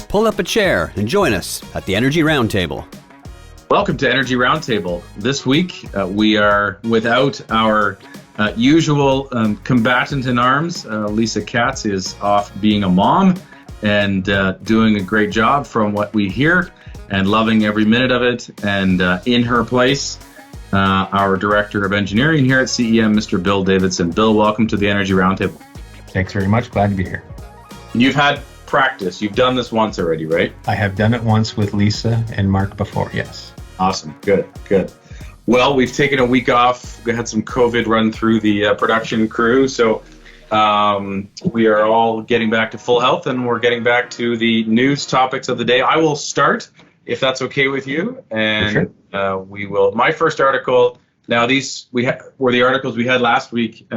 pull up a chair and join us at the Energy Roundtable. Welcome to Energy Roundtable. This week, we are without our usual combatant in arms. Lisa Katz is off being a mom and doing a great job from what we hear and loving every minute of it. And in her place, our Director of Engineering here at CEM, Mr. Bill Davidson. Bill, welcome to the Energy Roundtable. Thanks very much. Glad to be here. You've had practice. You've done this once already, right? I have done it once with Lisa and Mark before, yes. Awesome. Good. Well, we've taken a week off. We had some COVID run through the production crew. So we are all getting back to full health, and we're getting back to the news topics of the day. I will start, if that's okay with you. And sure. We will. My first article, now these were the articles we had last week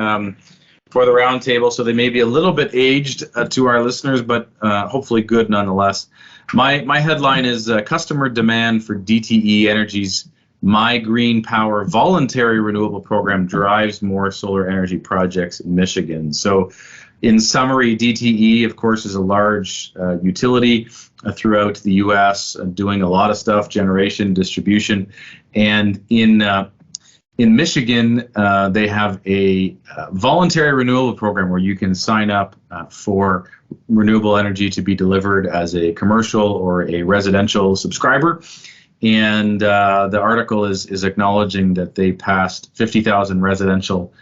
for the roundtable, so they may be a little bit aged to our listeners, but hopefully good nonetheless. My headline is Customer Demand for DTE Energy's My Green Power Voluntary Renewable Program Drives More Solar Energy Projects in Michigan. So in summary, DTE, of course, is a large utility throughout the U.S. Doing a lot of stuff, generation, distribution, and in Michigan, they have a voluntary renewable program where you can sign up for renewable energy to be delivered as a commercial or a residential subscriber. And the article is acknowledging that they passed 50,000 residential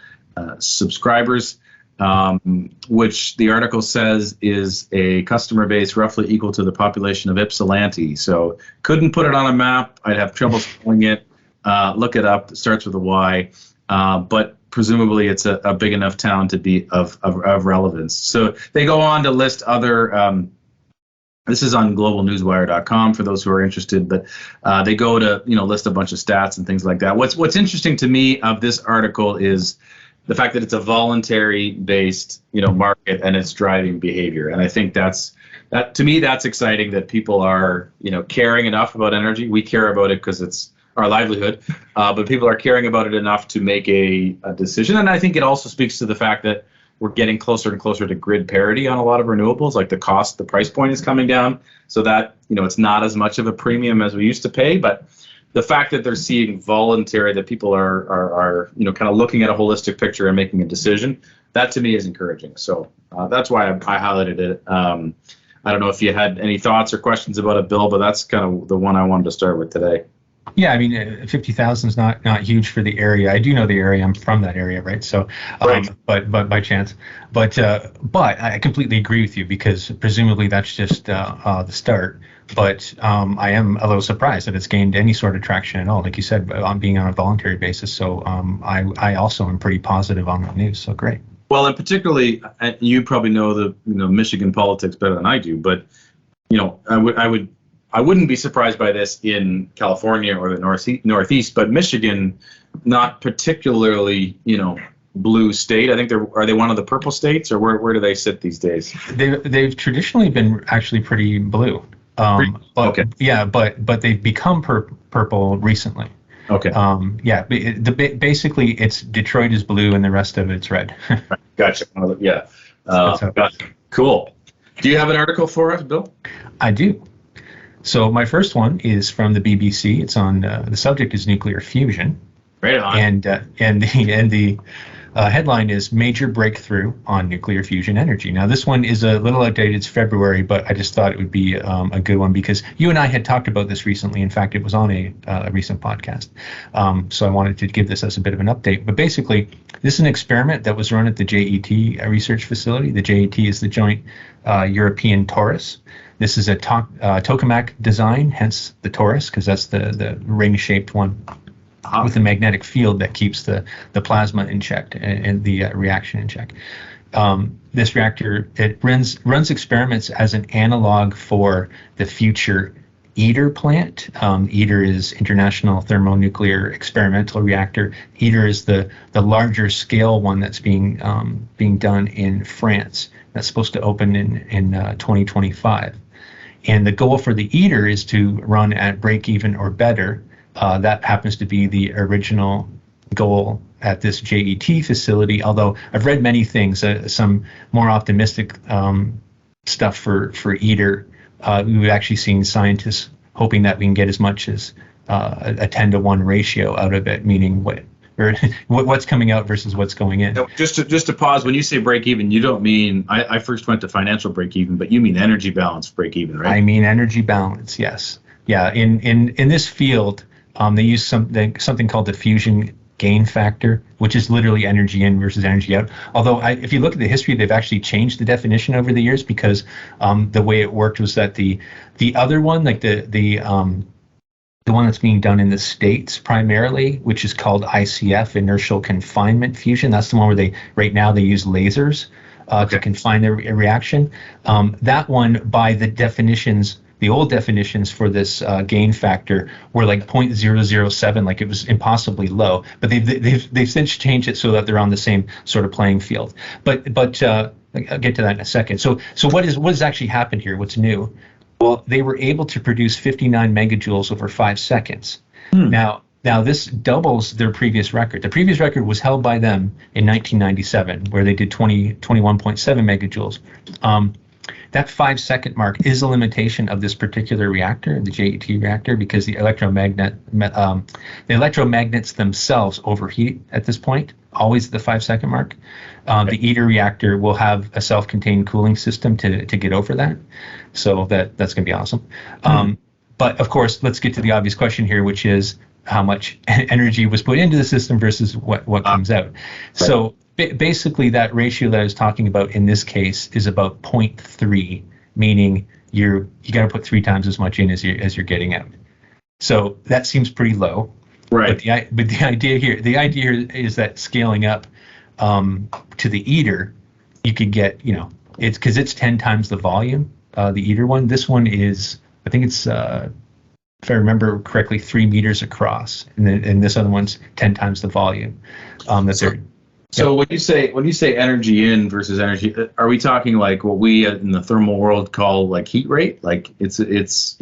subscribers, which the article says is a customer base roughly equal to the population of Ypsilanti. So couldn't put it on a map. I'd have trouble spelling it. Look it up. It starts with a Y, but presumably it's a big enough town to be of relevance. So they go on to list other. This is on globalnewswire.com for those who are interested, but they go to list a bunch of stats and things like that. What's interesting to me of this article is the fact that it's a voluntary based market and it's driving behavior, and I think that to me that's exciting that people are caring enough about energy. We care about it because it's our livelihood, but people are caring about it enough to make a decision. And I think it also speaks to the fact that we're getting closer and closer to grid parity on a lot of renewables. Like the price point is coming down, so that it's not as much of a premium as we used to pay. But the fact that they're seeing voluntary, that people are kind of looking at a holistic picture and making a decision, that to me is encouraging. So that's why I highlighted it. I don't know if you had any thoughts or questions about it, Bill, but that's kind of the one I wanted to start with today. Yeah, I mean, 50,000 is not huge for the area. I do know the area. I'm from that area, right? So, right. But by chance, but I completely agree with you, because presumably that's just the start. But I am a little surprised that it's gained any sort of traction at all, like you said, on being on a voluntary basis. So I also am pretty positive on that news. So great. Well, and particularly, you probably know the Michigan politics better than I do, but I wouldn't be surprised by this in California or the Northeast, but Michigan, not particularly, blue state. I think are they one of the purple states, or where do they sit these days? They've traditionally been actually pretty blue. Okay. Yeah, but they've become purple recently. Okay. Basically, it's Detroit is blue and the rest of it's red. Gotcha. Yeah. Gotcha. Cool. Do you have an article for us, Bill? I do. So my first one is from the BBC. It's on the subject is nuclear fusion. Right on. And the headline is Major Breakthrough on Nuclear Fusion Energy. Now this one is a little outdated. It's February, but I just thought it would be a good one because you and I had talked about this recently. In fact, it was on a recent podcast. So I wanted to give this as a bit of an update. But basically, this is an experiment that was run at the JET research facility. The JET is the Joint European Torus. This is a tokamak design, hence the torus, because that's the ring-shaped one with a magnetic field that keeps the plasma in check and the reaction in check. This reactor, it runs experiments as an analog for the future ITER plant. ITER is International Thermonuclear Experimental Reactor. ITER is the larger scale one that's being done in France. That's supposed to open in 2025. And the goal for the ITER is to run at break even or better. That happens to be the original goal at this JET facility, although I've read many things, some more optimistic stuff for ITER we've actually seen scientists hoping that we can get as much as a 10-to-1 ratio out of it, meaning what's coming out versus what's going in. No, just to pause, when you say break even, you don't mean, I first went to financial break even, but you mean energy balance break even, right? I mean energy balance, yes. Yeah, in this field, they use something called the fusion gain factor, which is literally energy in versus energy out. Although if you look at the history, they've actually changed the definition over the years, because the way it worked was that the other one, like the one that's being done in the States primarily, which is called ICF, inertial confinement fusion. That's the one where right now they use lasers to confine the reaction. That one, by the definitions, the old definitions for this gain factor were like 0.007, like it was impossibly low. But they've since changed it so that they're on the same sort of playing field. But I'll get to that in a second. So what has actually happened here? What's new? Well, they were able to produce 59 megajoules over 5 seconds. Now this doubles their previous record. The previous record was held by them in 1997, where they did 21.7 megajoules. That 5-second mark is a limitation of this particular reactor, the JET reactor, because the electromagnets themselves overheat at this point, always at the 5-second mark. The ITER reactor will have a self-contained cooling system to get over that. So that's going to be awesome. But of course, let's get to the obvious question here, which is how much energy was put into the system versus what comes out. Right. So basically, that ratio that I was talking about in this case is about 0.3, meaning you got to put 3 times as much in as you're getting out. So that seems pretty low. Right. But the idea here is that scaling up to the ITER, you could get, it's because it's 10 times the volume. The ITER one. This one is, I think it's, if I remember correctly, 3 meters across, and this other one's 10 times the volume. So when you say energy in versus energy, are we talking like what we in the thermal world call like heat rate? Like it's energy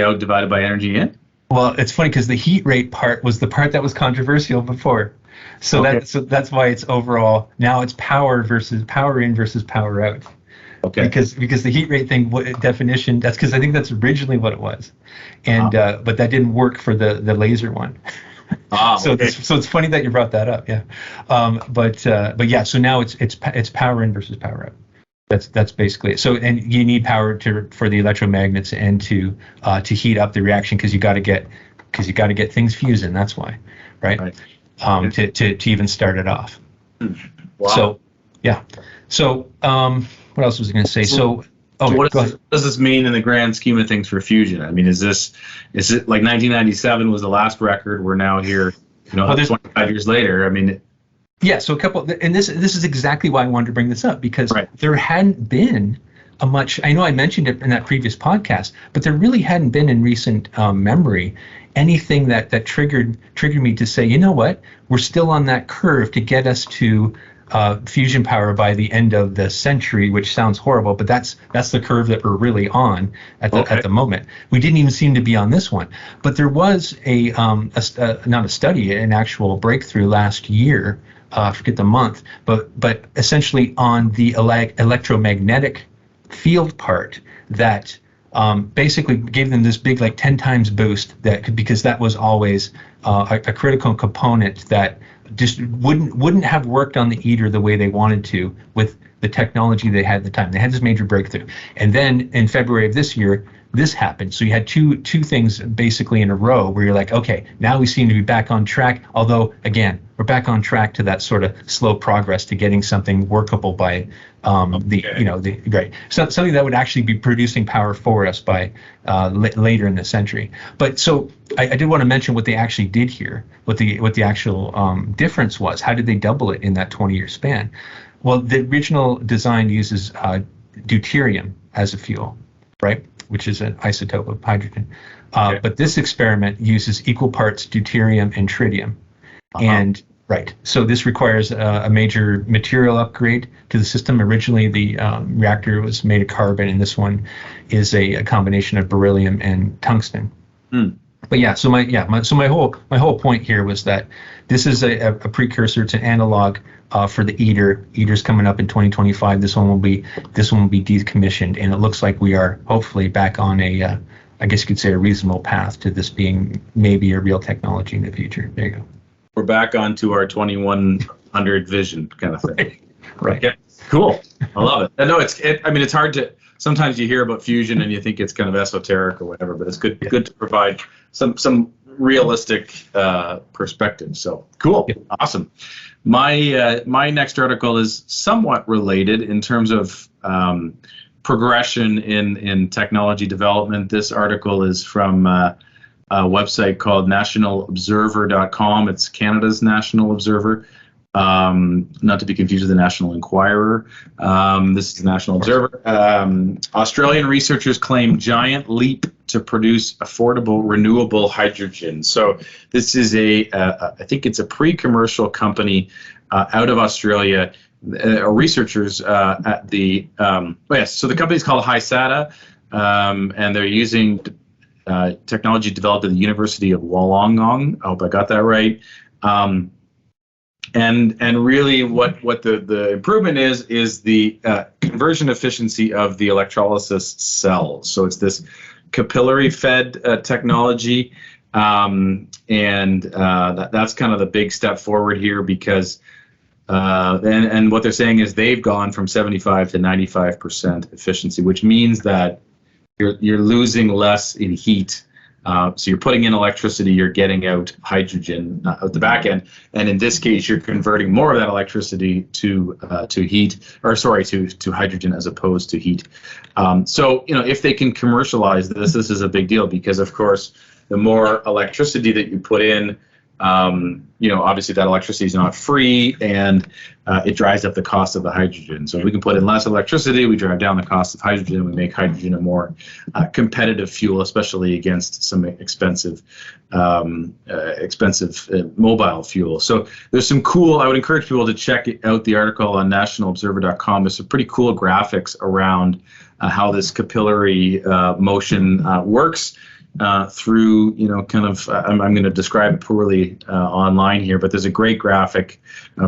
out divided by energy in? Well, it's funny because the heat rate part was the part that was controversial before. So that's why it's overall now it's power in versus power out. Okay. Because the heat rate thing definition, that's because I think that's originally what it was, and but that didn't work for the laser one. So it's funny that you brought that up, yeah. But yeah, so now it's power in versus power out. That's basically it. So, and you need power for the electromagnets and to heat up the reaction, because you got to get things fusing. That's why, right? To even start it off. Wow. So yeah. So what else was I going to say? So what does this mean in the grand scheme of things for fusion? I mean, is it like 1997 was the last record? We're now here, 25 years later. I mean, yeah. So this is exactly why I wanted to bring this up, because there hadn't been a much. I know I mentioned it in that previous podcast, but there really hadn't been in recent memory anything that triggered me to say, you know what, we're still on that curve to get us to fusion power by the end of the century, which sounds horrible, but that's the curve that we're really on at the moment. We didn't even seem to be on this one, but there was not a study, an actual breakthrough last year. I forget the month, but essentially on the electromagnetic field part that basically gave them this big, like 10 times boost, because that was always a critical component that just wouldn't have worked on the ITER the way they wanted to with the technology they had at the time. They had this major breakthrough, and then in February of this year, this happened. So you had two things basically in a row where you're like, okay, now we seem to be back on track. Although again, we're back on track to that sort of slow progress to getting something workable by something that would actually be producing power for us by later in the century. But so I did want to mention what they actually did here, what the actual difference was. How did they double it in that 20-year span? Well, the original design uses deuterium as a fuel, right? Which is an isotope of hydrogen. But this experiment uses equal parts deuterium and tritium. And so this requires a major material upgrade to the system. Originally, the reactor was made of carbon, and this one is a combination of beryllium and tungsten. But yeah, so my whole point here was that this is a precursor to analog for the ITER. ITER's coming up in 2025. This one will be decommissioned, and it looks like we are hopefully back on a I guess you could say a reasonable path to this being maybe a real technology in the future. There you go. We're back onto our 2100 vision kind of thing. Right. Okay. Cool. I love it. I know it's hard to, sometimes you hear about fusion and you think it's kind of esoteric or whatever, but it's good to provide some realistic perspective. So cool. Yeah. Awesome. My next article is somewhat related in terms of progression in technology development. This article is from a website called nationalobserver.com. It's Canada's National Observer. Not to be confused with the National Enquirer. This is the National Observer. Australian researchers claim giant leap to produce affordable renewable hydrogen. So this is I think it's a pre-commercial company out of Australia. Researchers at the, so the company is called HySATA, and they're using technology developed at the University of Wollongong. I hope I got that right. And really what the improvement is the conversion efficiency of the electrolysis cells. So it's this capillary fed technology, and that's kind of the big step forward here, because and what they're saying is they've gone from 75 to 95% efficiency, which means that you're losing less in heat. So you're putting in electricity, you're getting out hydrogen out the back end, and in this case, you're converting more of that electricity to hydrogen as opposed to heat. So if they can commercialize this is a big deal, because of course, the more electricity that you put in, obviously that electricity is not free, and it drives up the cost of the hydrogen. So if we can put in less electricity, we drive down the cost of hydrogen, we make hydrogen a more competitive fuel, especially against some expensive mobile fuel. So there's some cool, I would encourage people to check out the article on nationalobserver.com. There's some pretty cool graphics around how this capillary motion works. Through, I'm going to describe it poorly online here, but there's a great graphic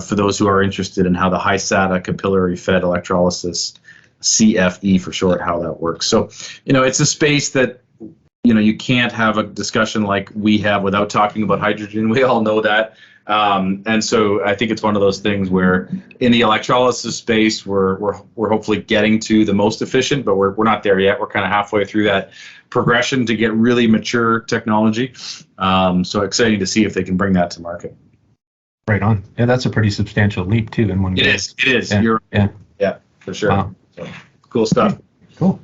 for those who are interested in how the HySATA capillary fed electrolysis, CFE for short, how that works. So, it's a space that, you can't have a discussion like we have without talking about hydrogen. We all know that. And so I think it's one of those things where in the electrolysis space, we're hopefully getting to the most efficient, but we're not there yet. We're kind of halfway through that progression to get really mature technology. So exciting to see if they can bring that to market. Right on. Yeah, that's a pretty substantial leap too in one go. It is. Yeah. Yeah, for sure. Wow. So, cool stuff. Cool.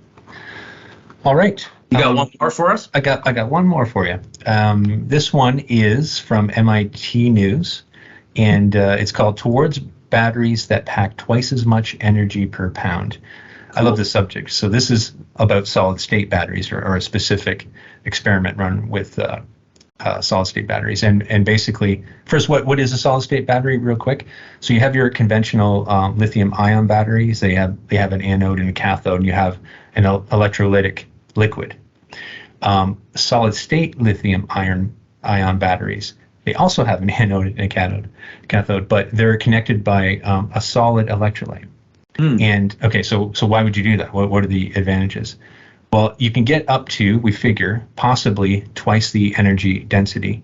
All right. You got one more for us? I got one more for you. This one is from MIT News, and it's called "Towards Batteries That Pack Twice as Much Energy per Pound." I love this subject. So this is about solid-state batteries, or a specific experiment run with solid-state batteries. And basically, first, what is a solid-state battery, real quick? So you have your conventional lithium-ion batteries. They have an anode and a cathode, and you have an electrolytic liquid. Solid-state lithium-ion batteries, they also have an anode and a cathode, but they're connected by a solid electrolyte. And okay, so why would you do that? What are the advantages? Well, you can get up to, we figure, possibly twice the energy density.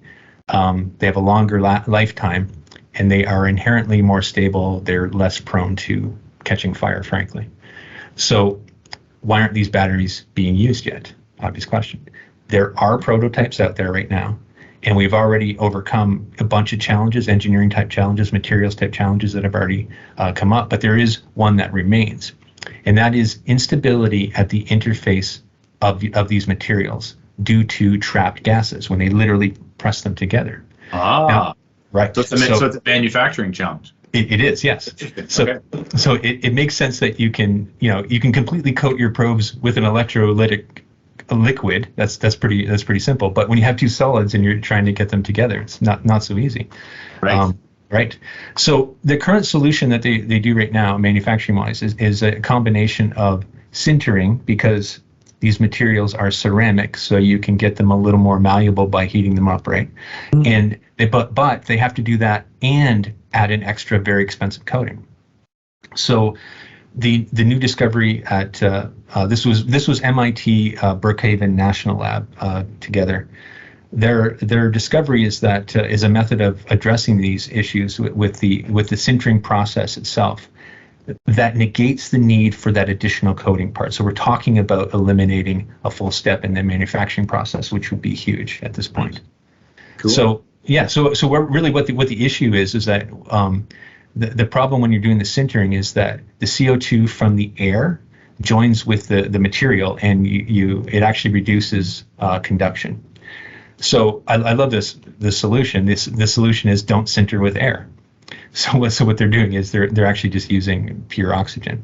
They have a longer lifetime, and they are inherently more stable. They're less prone to catching fire, frankly. So why aren't these batteries being used yet? Obvious question. There are prototypes out there right now, and we've already overcome a bunch of challenges, engineering type challenges, materials type challenges that have already come up, but there is one that remains, and that is instability at the interface of these materials due to trapped gases when they literally press them together. Now, right. So it's a manufacturing challenge. It is, yes. So it makes sense that you can completely coat your probes with an electrolytic liquid. That's pretty simple. But when you have two solids and you're trying to get them together, it's not so easy. Right. Right. So the current solution that they do right now, manufacturing wise, is a combination of sintering, because these materials are ceramic, so you can get them a little more malleable by heating them up, right? And but they have to do that and add an extra very expensive coating. So the new discovery at this was MIT Brookhaven National Lab together. Their discovery is that is a method of addressing these issues with the sintering process itself that negates the need for that additional coating part. So we're talking about eliminating a full step in the manufacturing process, which would be huge at this point. Cool. So yeah, so we're really what the issue is that the problem when you're doing the sintering is that the CO2 from the air joins with the material, and it actually reduces conduction. So I love the solution. The solution is don't sinter with air. So what they're doing is they're actually just using pure oxygen,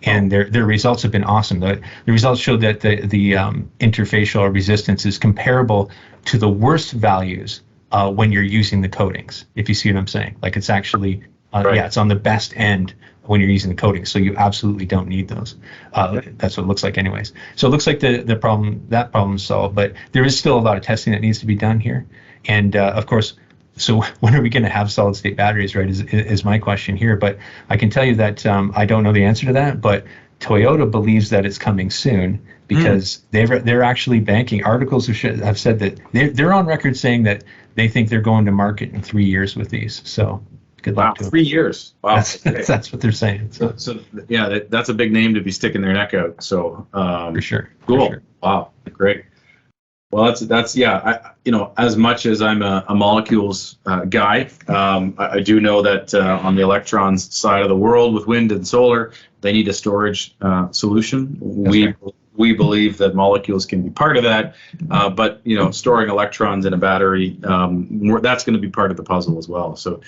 and their results have been awesome. The results showed that the interfacial resistance is comparable to the worst values when you're using the coatings. If you see what I'm saying, like it's actually it's on the best end when you're using the coatings. So you absolutely don't need those. That's what it looks like, anyways. So it looks like that problem's solved, but there is still a lot of testing that needs to be done here, and of course. So when are we going to have solid state batteries, right, is my question here. But I can tell you that I don't know the answer to that, but Toyota believes that it's coming soon because they're actually banking. Articles have said that they're on record saying that they think they're going to market in 3 years with these. So good luck to them. 3 years. Wow. That's what they're saying. So yeah, that's a big name to be sticking their neck out. So for sure. Cool. For sure. Wow. Great. Well, that's yeah. As much as I'm a molecules guy, I do know that on the electrons side of the world with wind and solar, they need a storage solution. We believe that molecules can be part of that, but storing electrons in a battery, that's going to be part of the puzzle as well. So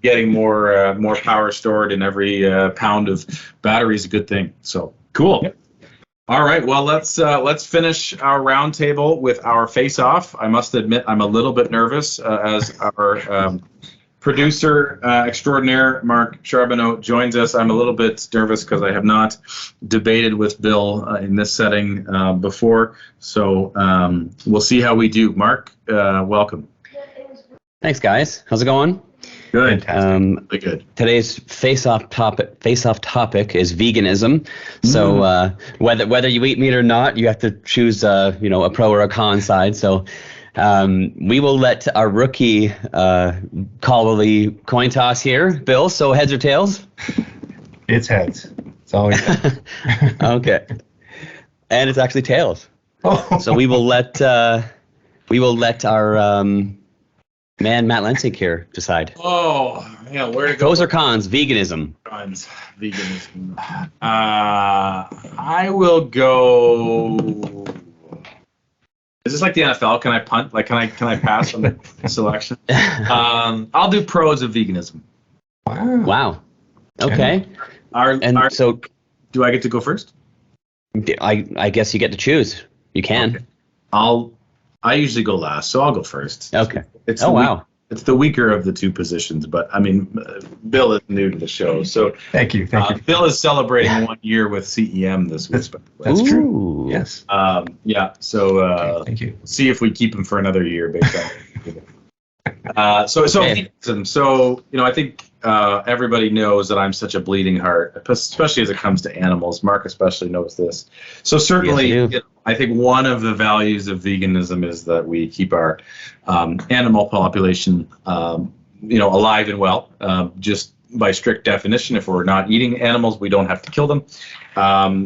getting more power stored in every pound of battery is a good thing. So cool. Yep. All right, well, let's finish our roundtable with our face-off. I must admit, I'm a little bit nervous as our producer extraordinaire, Mark Charbonneau, joins us. I'm a little bit nervous because I have not debated with Bill in this setting before. So we'll see how we do. Mark, welcome. Thanks, guys. How's it going? Good. Really good. Today's face-off topic is veganism. So whether you eat meat or not, you have to choose a pro or a con side. So we will let our rookie call the coin toss here. Bill, so heads or tails? It's heads. It's always heads. Okay. And it's actually tails. Oh. So we will let our man Matt Lensink here decide. Oh, yeah, where to go? Pros or cons, veganism. Cons, veganism. I will go. Is this like the NFL? Can I punt? Like, can I pass on the selection? I'll do pros of veganism. Wow. Okay. So, do I get to go first? I guess you get to choose. You can. Okay. I usually go last, so I'll go first. Okay. Wow. It's the weaker of the two positions, but I mean, Bill is new to the show, so thank you. Bill is celebrating 1 year with CEM this week. That's true. Yes. Yeah. So thank you. See if we keep him for another year, based on. So I think everybody knows that I'm such a bleeding heart, especially as it comes to animals. Mark especially knows this. So certainly, yes, I think one of the values of veganism is that we keep our animal population, alive and well. Just by strict definition, if we're not eating animals, we don't have to kill them.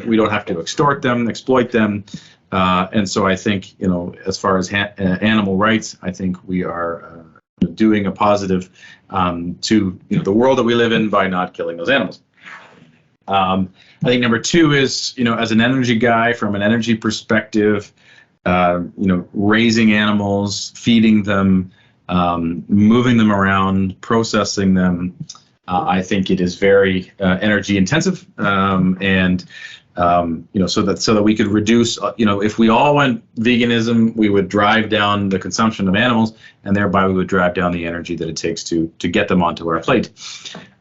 We don't have to extort them, exploit them. And so I think, as far as animal rights, I think we are doing a positive to the world that we live in by not killing those animals. I think number two is, as an energy guy, from an energy perspective, raising animals, feeding them, moving them around, processing them. I think it is very energy intensive, and so that we could reduce. If we all went veganism, we would drive down the consumption of animals, and thereby we would drive down the energy that it takes to get them onto our plate.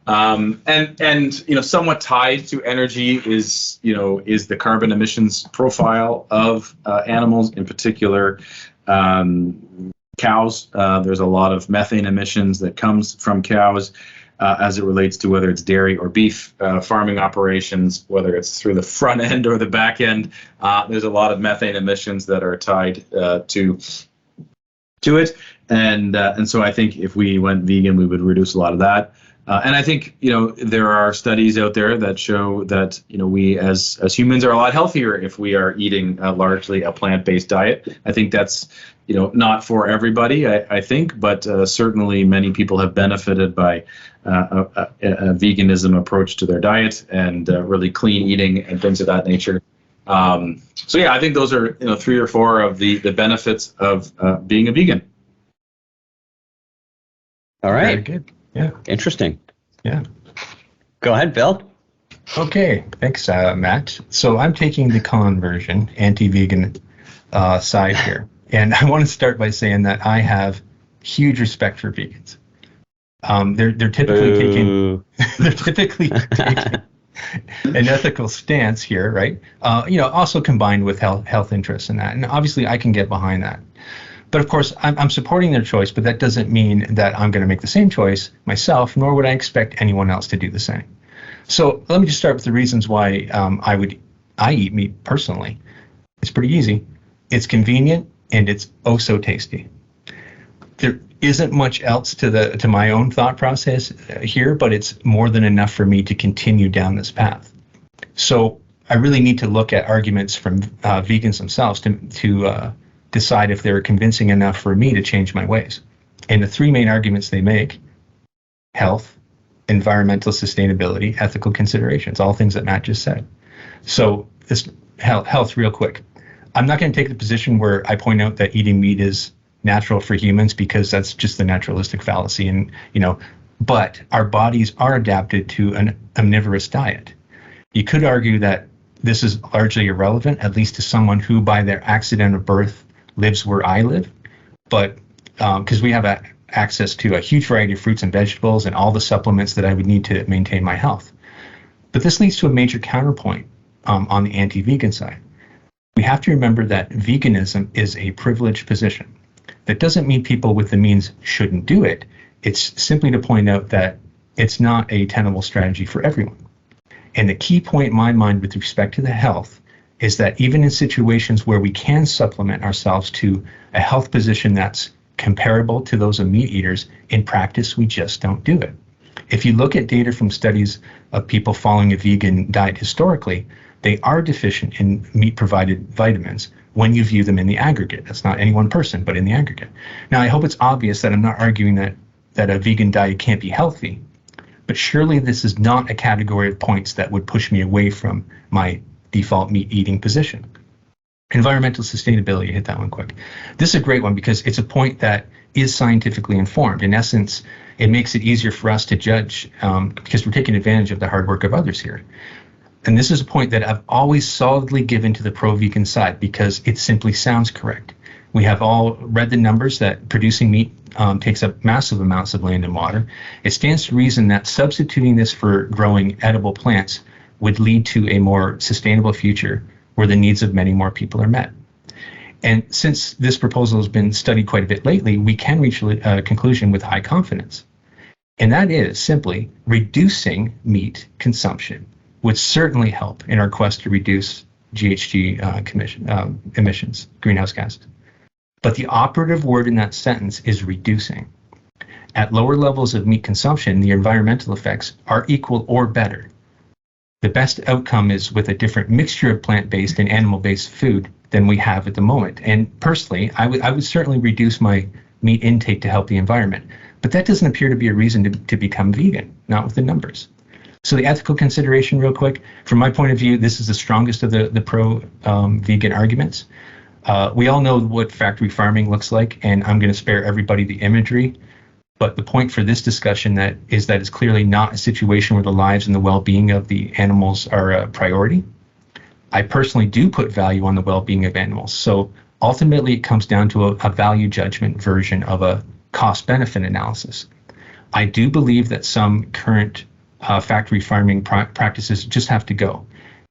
And somewhat tied to energy is the carbon emissions profile of animals, in particular cows. There's a lot of methane emissions that comes from cows as it relates to whether it's dairy or beef farming operations, whether it's through the front end or the back end. There's a lot of methane emissions that are tied to it, and so I think if we went vegan, we would reduce a lot of that. And I think there are studies out there that show that we as humans are a lot healthier if we are eating largely a plant-based diet. I think that's not for everybody, I think, but certainly many people have benefited by a veganism approach to their diet and really clean eating and things of that nature. So yeah, I think those are 3 or 4 of the benefits of being a vegan. All right. Very good. Yeah. Interesting. Yeah. Go ahead, Bill. Okay. Thanks, Matt. So I'm taking the con version, anti-vegan side here. And I want to start by saying that I have huge respect for vegans. They're typically taking an ethical stance here, right? Also combined with health interests in that. And obviously I can get behind that. But of course, I'm supporting their choice, but that doesn't mean that I'm going to make the same choice myself, nor would I expect anyone else to do the same. So let me just start with the reasons why I eat meat personally. It's pretty easy. It's convenient and it's oh so tasty. There isn't much else to my own thought process here, but it's more than enough for me to continue down this path. So I really need to look at arguments from vegans themselves to decide if they're convincing enough for me to change my ways. And the 3 main arguments they make: health, environmental sustainability, ethical considerations, all things that Matt just said. So this health real quick. I'm not going to take the position where I point out that eating meat is natural for humans, because that's just the naturalistic fallacy. And, but our bodies are adapted to an omnivorous diet. You could argue that this is largely irrelevant, at least to someone who by their accident of birth lives where I live, but because we have access to a huge variety of fruits and vegetables and all the supplements that I would need to maintain my health. But this leads to a major counterpoint on the anti-vegan side. We have to remember that veganism is a privileged position. That doesn't mean people with the means shouldn't do it. It's simply to point out that it's not a tenable strategy for everyone. And the key point in my mind with respect to the health is that even in situations where we can supplement ourselves to a health position that's comparable to those of meat eaters, in practice, we just don't do it. If you look at data from studies of people following a vegan diet historically, they are deficient in meat-provided vitamins when you view them in the aggregate. That's not any one person, but in the aggregate. Now, I hope it's obvious that I'm not arguing that a vegan diet can't be healthy, but surely this is not a category of points that would push me away from my default meat eating position. Environmental sustainability, hit that one quick. This is a great one because it's a point that is scientifically informed. In essence, it makes it easier for us to judge because we're taking advantage of the hard work of others here. And this is a point that I've always solidly given to the pro-vegan side because it simply sounds correct. We have all read the numbers that producing meat takes up massive amounts of land and water. It stands to reason that substituting this for growing edible plants would lead to a more sustainable future where the needs of many more people are met. And since this proposal has been studied quite a bit lately, we can reach a conclusion with high confidence. And that is simply reducing meat consumption would certainly help in our quest to reduce GHG emissions, greenhouse gases. But the operative word in that sentence is reducing. At lower levels of meat consumption, the environmental effects are equal or better. The best outcome is with a different mixture of plant-based and animal-based food than we have at the moment. And personally, I would certainly reduce my meat intake to help the environment. But that doesn't appear to be a reason to become vegan, not with the numbers. So the ethical consideration real quick, from my point of view, this is the strongest of the pro-vegan arguments. We all know what factory farming looks like, and I'm going to spare everybody the imagery. But the point for this discussion is that it's clearly not a situation where the lives and the well-being of the animals are a priority. I personally do put value on the well-being of animals. So ultimately, it comes down to a value judgment version of a cost-benefit analysis. I do believe that some current factory farming practices just have to go.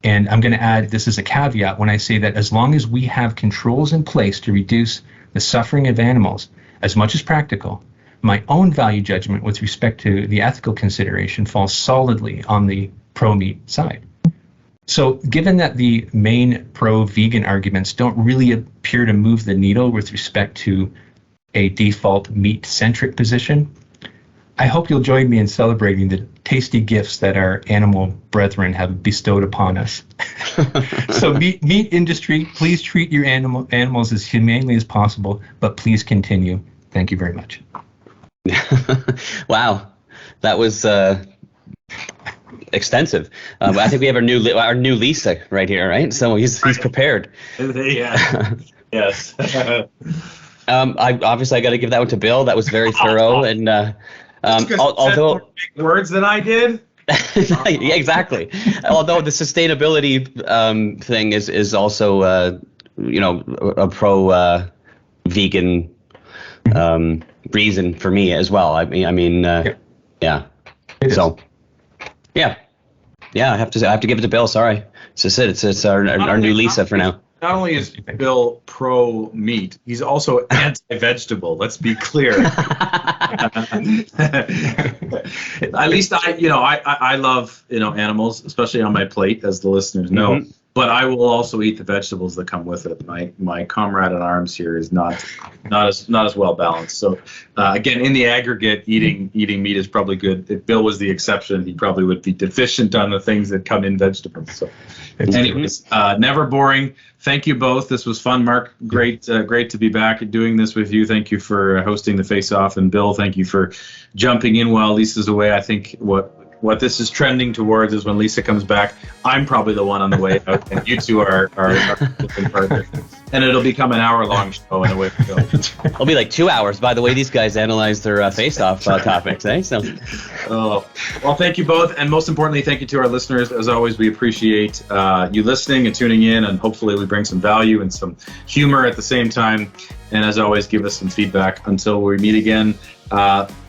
And I'm going to add this as a caveat when I say that as long as we have controls in place to reduce the suffering of animals as much as practical, my own value judgment with respect to the ethical consideration falls solidly on the pro-meat side. So given that the main pro-vegan arguments don't really appear to move the needle with respect to a default meat-centric position, I hope you'll join me in celebrating the tasty gifts that our animal brethren have bestowed upon us. So meat industry, please treat your animals as humanely as possible, but please continue. Thank you very much. Wow, that was extensive. I think we have our new Lisa right here, right? So he's prepared. Yeah. Yes. I got to give that one to Bill. That was very thorough, and although more big words than I did. Yeah, exactly. Although the sustainability thing is also a pro vegan reason for me as well. I mean, yeah. So, yeah. I have to give it to Bill. Sorry, it's our new Lisa for now. Not only is Bill pro meat, he's also anti-vegetable. Let's be clear. At least I love animals, especially on my plate, as the listeners know. Mm-hmm. But I will also eat the vegetables that come with it. My comrade in arms here is not as well balanced. So again, in the aggregate, eating meat is probably good. If Bill was the exception, he probably would be deficient on the things that come in vegetables. So, anyways, never boring. Thank you both. This was fun, Mark. Great to be back and doing this with you. Thank you for hosting the Face Off, and Bill, thank you for jumping in while Lisa's away. I think what this is trending towards is when Lisa comes back, I'm probably the one on the way out, and you two are partners. And it'll become an hour-long show, and away we go. It'll be like 2 hours, by the way these guys analyze their face-off topics, eh? So. Oh, well, thank you both, and most importantly, thank you to our listeners. As always, we appreciate you listening and tuning in, and hopefully we bring some value and some humor at the same time. And as always, give us some feedback. Until we meet again,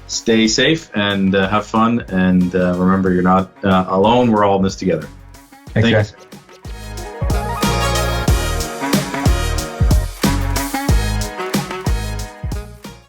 stay safe and have fun, and remember, you're not alone. We're all in this together. Thanks, guys.